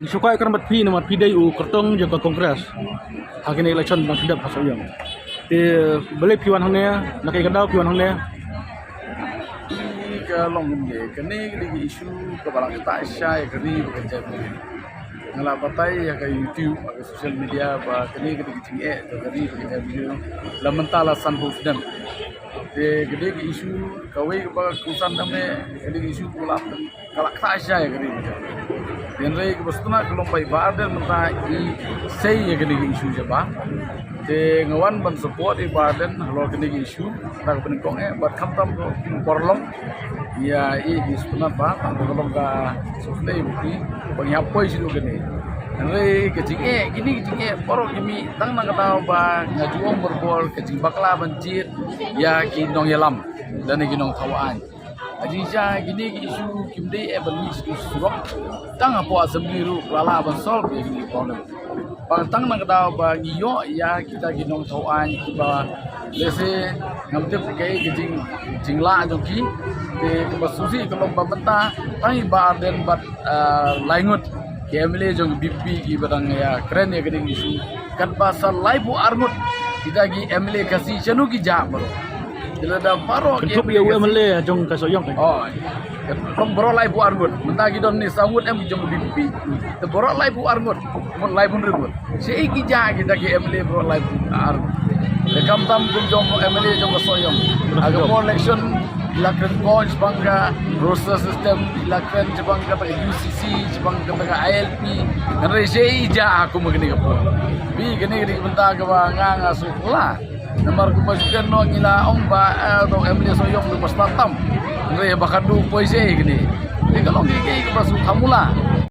Sukai kan mat pi dai u kertong jaga kongres. Hakin election bang tidak pasal yang. Te boleh piwan hang ne, nak ikan dau piwan hang ne. Kalau mungkin kini di isu kebalang kita Aisyah kini bekerja ngalah batai ya ke YouTube ke sosial media ba kini kini cingek kini bekerja video lamentala san hufdam de gede isu kawai ba kusan dame kini isu pula kalak Aisyah ya kini dan rei kebastuna kelompai badan mentah I say ya kini isu jaba de ngawan ban support I badan kalau kini isu tak peningkong buat kamtam porlong ya I istuna ba kalau ka suflei bukti pengyapoi situ kini Andre kecing gini kecing porok kami tang nang kata ba ngajuang berbol kecing bakla banjir ya kinong yalam dan kinong tawaan Adisha gini isu kimdei benis surok tang apa assembly ru lala ban solve ini problem tang nang kata ba ngiyo ya kita kinong tawaan ba lese ngamte pakai kecing jingla joki de kebasusi kalau benta tang ba den bat laingut KMLA jong BP ki barang ya keren ya gede isu kan pasal laibu arngut kita gi MLA kasih chanu ki ja bro bila da paro Ketup ya UMLA jong kasoyong kan. oh from bro laibu arngut menta gi don ni samut em jong BP te bro laibu arngut mon laibu regut sei ki ja kita gi MLA bro laibu arngut de kam tam kun jong MLA jong kasoyong aga mo election ilakan coach bangga roster system ilakan jebang kata UCC jebang kata ILP dan resi ija aku begini kapo bi gini bentar ke bang asukla nomor kupasukan no ngila omba atau MLA soyong du pastatam re bakadu poise gini kalau gini kupasuk kamula